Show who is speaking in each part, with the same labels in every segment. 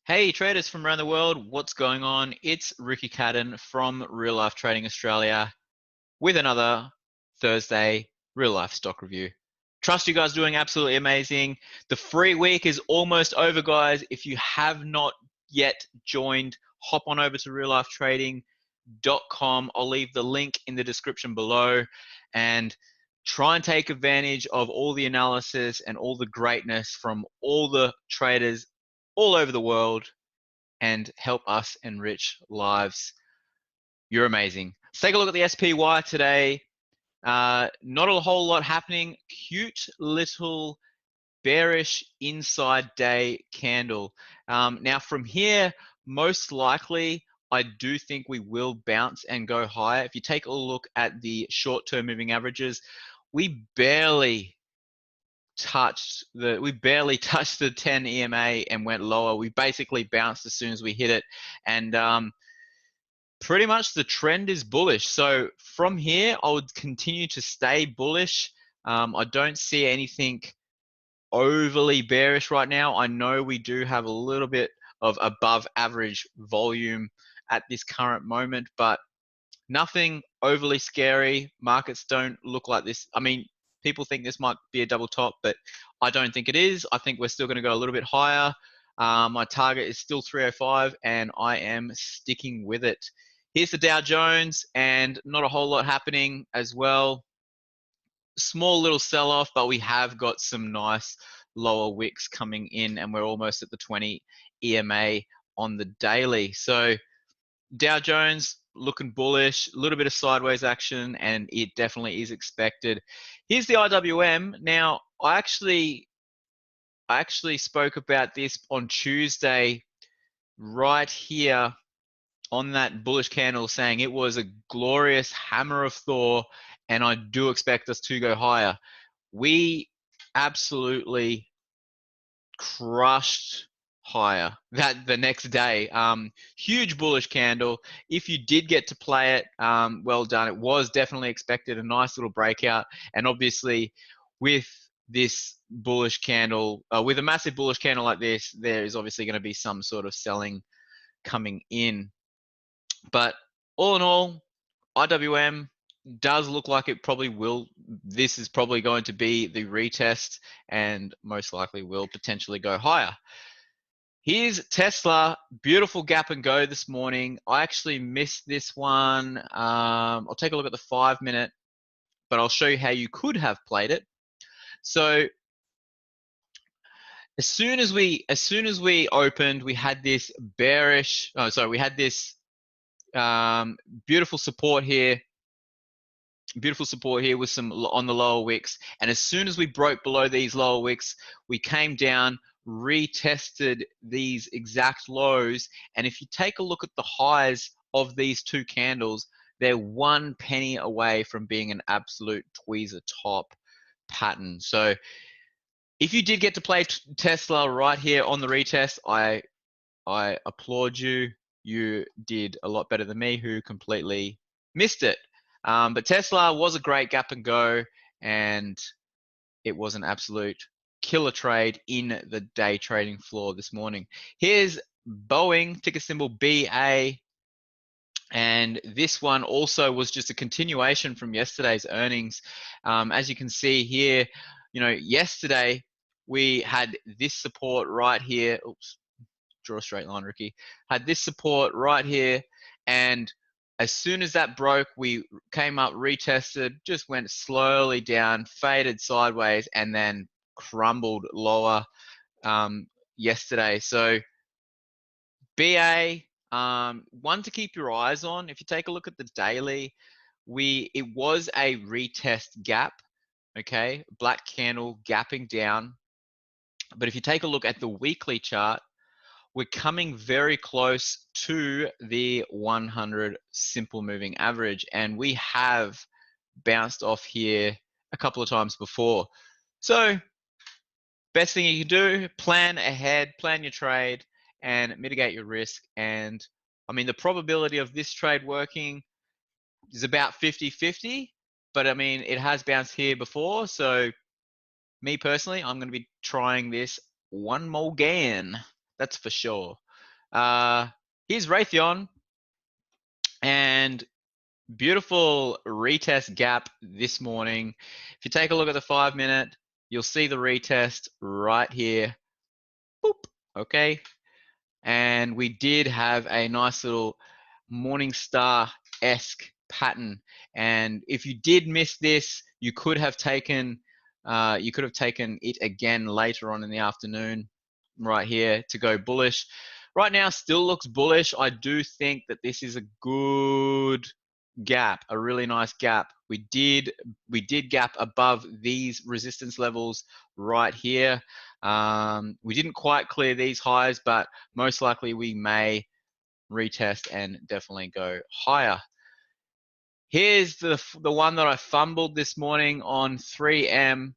Speaker 1: Hey traders from around the world, what's going on? It's Ricky Cadan from Real Life Trading Australia with another Thursday Real Life Stock Review. Trust you guys are doing absolutely amazing. The free week is almost over, guys. If you have not yet joined, hop on over to reallifetrading.com. I'll leave the link in the description below and try and take advantage of all the analysis and all the greatness from all the traders all over the world and help us enrich lives. You're amazing. Let's take a look at the SPY today. Not a whole lot happening. Cute little bearish inside day candle. Now from here, most likely, I do think we will bounce and go higher. If you take a look at the short-term moving averages, we barely touched the 10 EMA and went lower. We basically bounced as soon as we hit it, and pretty much the trend is bullish. So from here, I would continue to stay bullish. I don't see anything overly bearish right now. I know we do have a little bit of above average volume at this current moment, but nothing overly scary. Markets don't look like this. I mean, people think this might be a double top, but I don't think it is. I think we're still going to go a little bit higher. My target is still 305, and I am sticking with it. Here's the Dow Jones, and not a whole lot happening as well. Small little sell-off, but we have got some nice lower wicks coming in, and we're almost at the 20 EMA on the daily. So Dow Jones looking bullish, a little bit of sideways action, and it definitely is expected. Here's the IWM. Now, I actually spoke about this on Tuesday right here on that bullish candle, saying it was a glorious hammer of Thor, and I do expect us to go higher. We absolutely crushed higher that the next day. Huge bullish candle. If you did get to play it, well done. It was definitely expected, a nice little breakout. And obviously with this bullish candle, with a massive bullish candle like this, there is obviously going to be some sort of selling coming in. But all in all, IWM does look like it probably will. This is probably going to be the retest and most likely will potentially go higher. Here's Tesla, beautiful gap and go this morning. I actually missed this one. I'll take a look at the 5-minute, but I'll show you how you could have played it. So as soon as we opened, we had this bearish. Oh, sorry, we had this beautiful support here. Beautiful support here with some on the lower wicks, and as soon as we broke below these lower wicks, we came down, retested these exact lows, and if you take a look at the highs of these two candles, they're 1 penny away from being an absolute tweezer top pattern. So if you did get to play Tesla right here on the retest, I applaud you. You did a lot better than me, who completely missed it. But Tesla was a great gap and go, and it was an absolute killer trade in the day trading floor this morning. Here's Boeing, ticker symbol BA, and this one also was just a continuation from yesterday's earnings. As you can see here, yesterday we had this support right here. Oops, draw a straight line, Ricky. Had this support right here, and as soon as that broke, we came up, retested, just went slowly down, faded sideways, and then crumbled lower yesterday. So BA, one to keep your eyes on. If you take a look at the daily, it was a retest gap, okay? Black candle gapping down. But if you take a look at the weekly chart, we're coming very close to the 100 simple moving average, and we have bounced off here a couple of times before. So best thing you can do, plan ahead, plan your trade, and mitigate your risk. And I mean, the probability of this trade working is about 50-50, but I mean, it has bounced here before. So me personally, I'm going to be trying this one more again. That's for sure. Here's Raytheon, and beautiful retest gap this morning. If you take a look at the 5-minute, you'll see the retest right here. Boop. Okay. And we did have a nice little Morningstar-esque pattern. And if you did miss this, you could have taken it again later on in the afternoon, right here, to go bullish. Right now, still looks bullish. I do think that this is a good gap, a really nice gap. We did gap above these resistance levels right here. We didn't quite clear these highs, but most likely we may retest and definitely go higher. Here's the one that I fumbled this morning on 3M,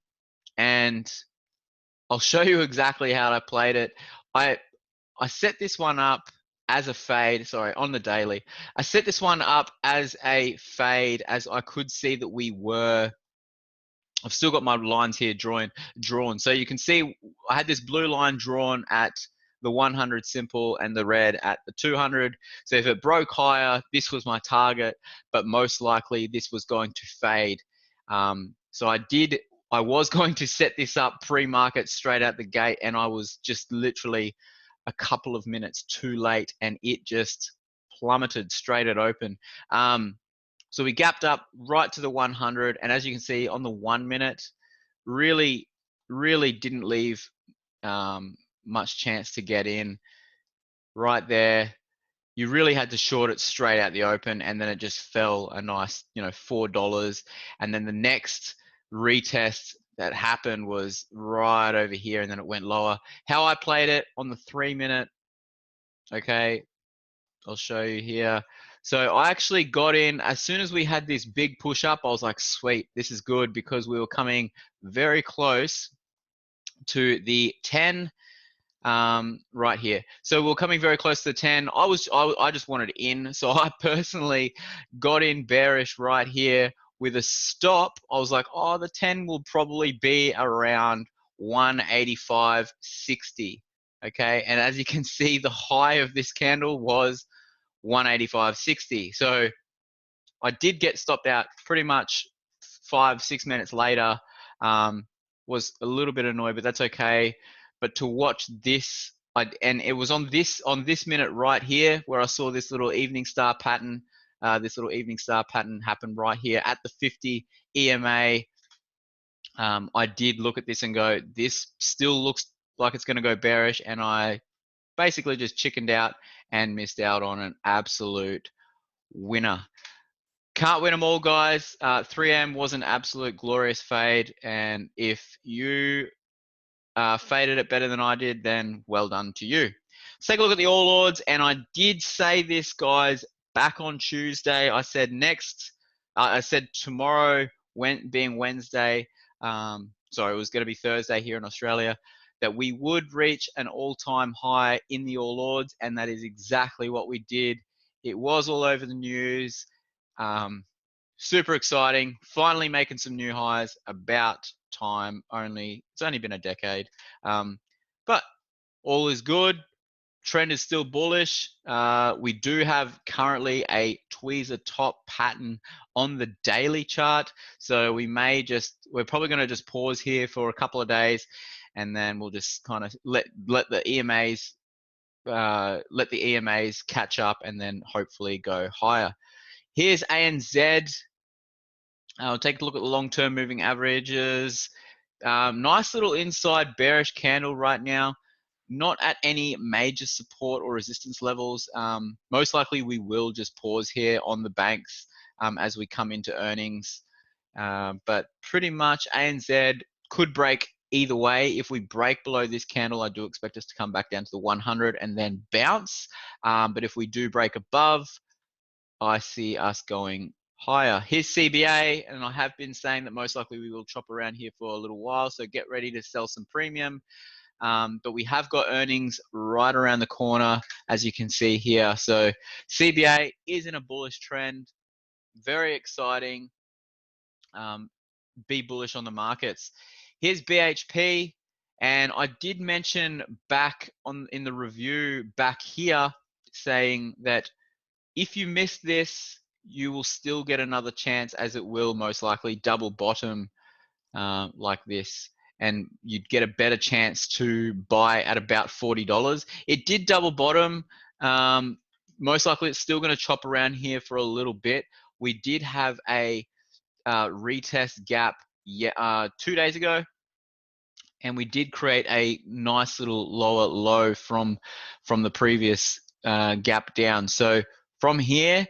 Speaker 1: and I'll show you exactly how I played it. I set this one up as a fade, sorry, on the daily. I set this one up as a fade, as I could see that I've still got my lines here drawn. So you can see I had this blue line drawn at the 100 simple and the red at the 200. So if it broke higher, this was my target, but most likely this was going to fade. So I was going to set this up pre-market straight out the gate, and I was just literally a couple of minutes too late, and it just plummeted straight at open. So we gapped up right to the 100, and as you can see on the 1 minute, really didn't leave much chance to get in. Right there, you really had to short it straight out the open, and then it just fell a nice, $4. And then the next retest that happened was right over here, and then it went lower. How I played it on the 3-minute, okay, I'll show you here. So I actually got in as soon as we had this big push up. I was like, sweet, this is good, because we were coming very close to the 10 right here. So we're coming very close to the 10. I just wanted in, so I personally got in bearish right here with a stop. I was like, oh, the 10 will probably be around 185.60. Okay, and as you can see, the high of this candle was 185.60. So I did get stopped out pretty much 5-6 minutes later. Was a little bit annoyed, but that's okay. But to watch this, and it was on this minute right here where I saw this little evening star pattern. This little evening star pattern happened right here at the 50 EMA. I did look at this and go, this still looks like it's going to go bearish, and I basically just chickened out and missed out on an absolute winner. Can't win them all, guys. 3M was an absolute glorious fade, and if you faded it better than I did, then well done to you. Let's take a look at the All Ords, and I did say this, guys, back on Tuesday. I said I said tomorrow, being Wednesday, sorry, it was going to be Thursday here in Australia, that we would reach an all-time high in the All Ords, and that is exactly what we did. It was all over the news. Super exciting. Finally making some new highs. About time. It's only been a decade. But all is good. Trend is still bullish. We do have currently a tweezer top pattern on the daily chart. So we're probably going to just pause here for a couple of days, and then we'll just kind of let the EMAs catch up, and then hopefully go higher. Here's ANZ. I'll take a look at the long-term moving averages. Nice little inside bearish candle right now. Not at any major support or resistance levels. Most likely we will just pause here on the banks as we come into earnings. But pretty much ANZ could break either way. If we break below this candle, I do expect us to come back down to the 100 and then bounce. But if we do break above, I see us going higher. Here's CBA, and I have been saying that most likely we will chop around here for a little while, so get ready to sell some premium. But we have got earnings right around the corner, as you can see here. So CBA is in a bullish trend. Very exciting. Be bullish on the markets. Here's BHP, And I did mention back in the review back here saying that if you miss this, you will still get another chance, as it will most likely double bottom like this, and you'd get a better chance to buy at about $40. It did double bottom. Most likely it's still going to chop around here for a little bit. We did have a retest gap 2 days ago, and we did create a nice little lower low from the previous gap down. So from here,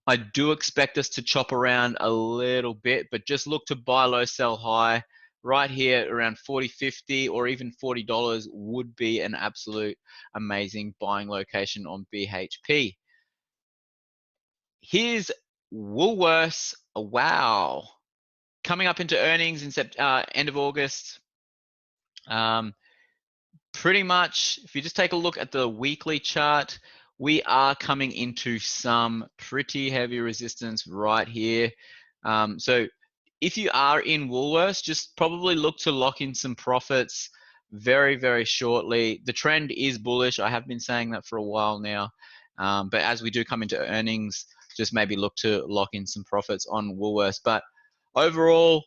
Speaker 1: I do expect us to chop around a little bit, but just look to buy low, sell high. Right here around 40, 50, or even $40 would be an absolute amazing buying location on BHP. Here's Woolworths. Wow. Coming up into earnings in end of August. Pretty much, if you just take a look at the weekly chart, we are coming into some pretty heavy resistance right here. So if you are in Woolworths, just probably look to lock in some profits very, very shortly. The trend is bullish. I have been saying that for a while now. But as we do come into earnings, just maybe look to lock in some profits on Woolworths. But overall,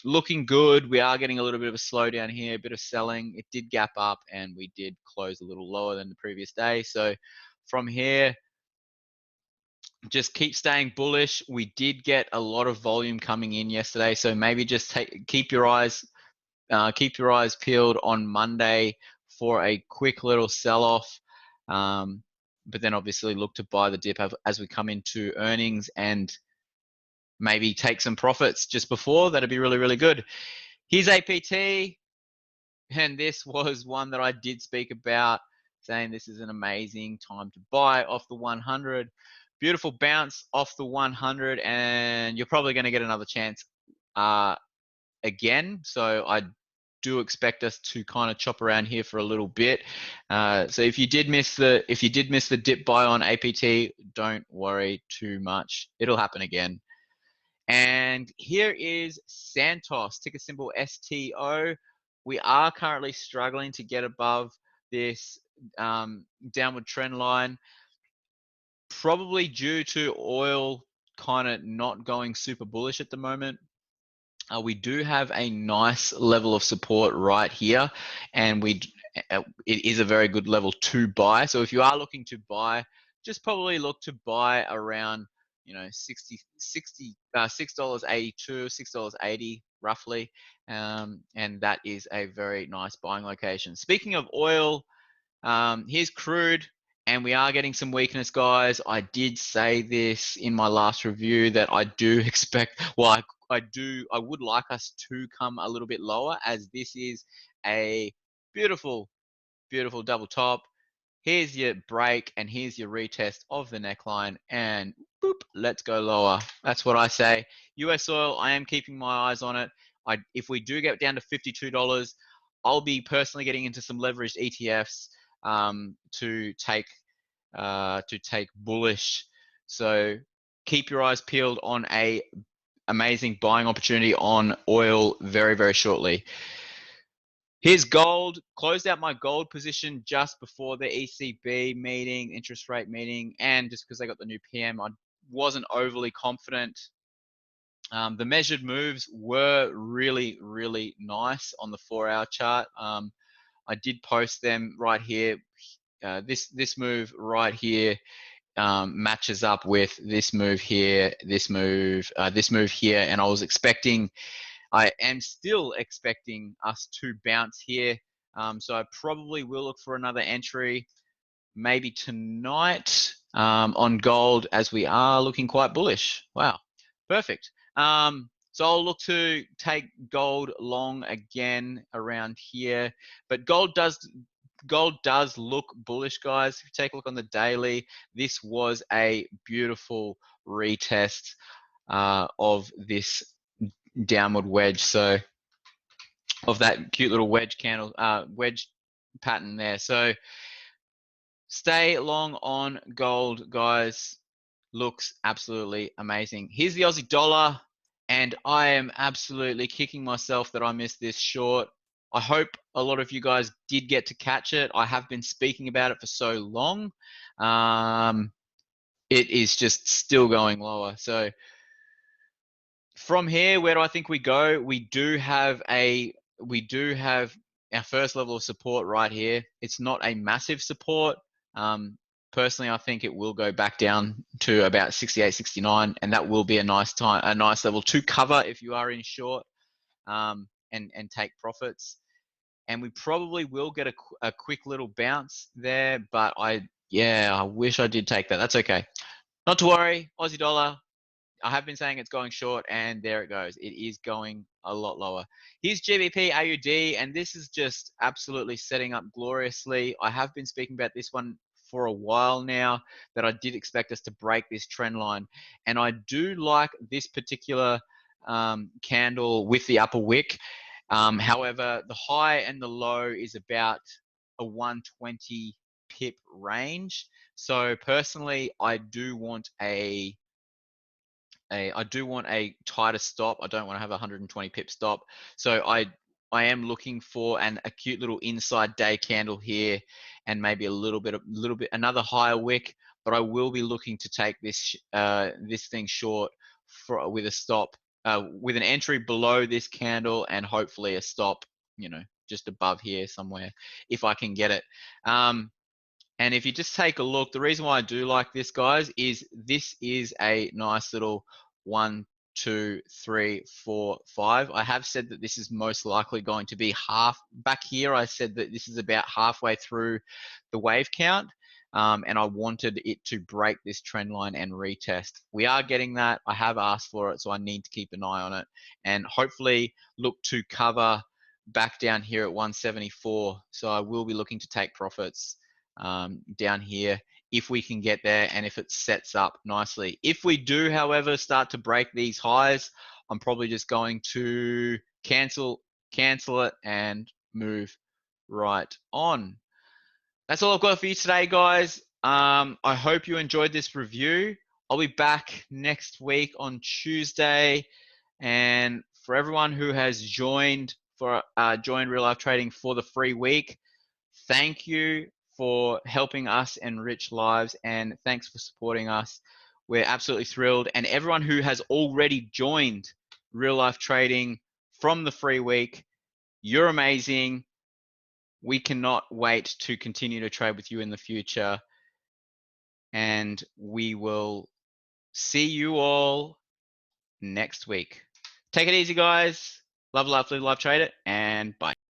Speaker 1: looking good. We are getting a little bit of a slowdown here, a bit of selling. It did gap up, and we did close a little lower than the previous day. So from here, just keep staying bullish. We did get a lot of volume coming in yesterday, so maybe just keep your eyes peeled on Monday for a quick little sell-off. But then obviously look to buy the dip as we come into earnings, and maybe take some profits just before. That'd be really, really good. Here's APT, and this was one that I did speak about, saying this is an amazing time to buy off the 100. Beautiful bounce off the 100, and you're probably going to get another chance again. So I do expect us to kind of chop around here for a little bit. So if you did miss the dip buy on APT, don't worry too much. It'll happen again. And here is Santos, ticker symbol STO. We are currently struggling to get above this downward trend line, probably due to oil kind of not going super bullish at the moment. We do have a nice level of support right here, and it is a very good level to buy. So if you are looking to buy, just probably look to buy around, $6.82, $6.80 roughly, and that is a very nice buying location. Speaking of oil, here's crude, and we are getting some weakness, guys. I did say this in my last review that I do expect, well, I would like us to come a little bit lower, as this is a beautiful, beautiful double top. Here's your break, and here's your retest of the neckline, and boop, let's go lower. That's what I say. US oil, I am keeping my eyes on it. If we do get down to $52, I'll be personally getting into some leveraged ETFs to take bullish. So keep your eyes peeled on a amazing buying opportunity on oil very, very shortly. Here's gold. Closed out my gold position just before the ECB meeting, interest rate meeting, and just because they got the new PM, I wasn't overly confident. The measured moves were really, really nice on the 4-hour chart. I did post them right here. This move right here matches up with this move here, this move here, and I am still expecting us to bounce here. So I probably will look for another entry, maybe tonight on gold, as we are looking quite bullish. Wow, perfect. So I'll look to take gold long again around here, but gold does look bullish, guys. If you take a look on the daily, this was a beautiful retest of this downward wedge. So of that cute little wedge candle, wedge pattern there. So stay long on gold, guys. Looks absolutely amazing. Here's the Aussie dollar, and I am absolutely kicking myself that I missed this short. I hope a lot of you guys did get to catch it. I have been speaking about it for so long. It is just still going lower. So from here, where do I think we go? We do have our first level of support right here. It's not a massive support. Personally, I think it will go back down to about 68, 69, and that will be a nice level to cover if you are in short, and take profits. And we probably will get a quick little bounce there, but I wish I did take that. That's okay. Not to worry, Aussie dollar. I have been saying it's going short, and there it goes. It is going a lot lower. Here's GBP AUD, and this is just absolutely setting up gloriously. I have been speaking about this one for a while now, that I did expect us to break this trend line. And I do like this particular candle with the upper wick. However, the high and the low is about a 120 pip range. So personally, I do want a tighter stop. I don't want to have a 120 pip stop. So I am looking for a cute little inside day candle here, and maybe a little bit another higher wick. But I will be looking to take this thing short with a stop, with an entry below this candle, and hopefully a stop, just above here somewhere if I can get it. And if you just take a look, the reason why I do like this, guys, is this is a nice little 1, 2, 3, 4, 5. I have said that this is most likely going to be half back here. I said that this is about halfway through the wave count. And I wanted it to break this trend line and retest. We are getting that. I have asked for it, so I need to keep an eye on it, and hopefully look to cover back down here at 174. So I will be looking to take profits down here if we can get there, and if it sets up nicely. If we do, however, start to break these highs, I'm probably just going to cancel it and move right on. That's all I've got for you today, guys. I hope you enjoyed this review. I'll be back next week on Tuesday, and for everyone who has joined Real Life Trading for the free week, thank you for helping us enrich lives, and thanks for supporting us. We're absolutely thrilled. And everyone who has already joined Real Life Trading from the free week, you're amazing. We cannot wait to continue to trade with you in the future. And we will see you all next week. Take it easy, guys. Love, live, trade it, and bye.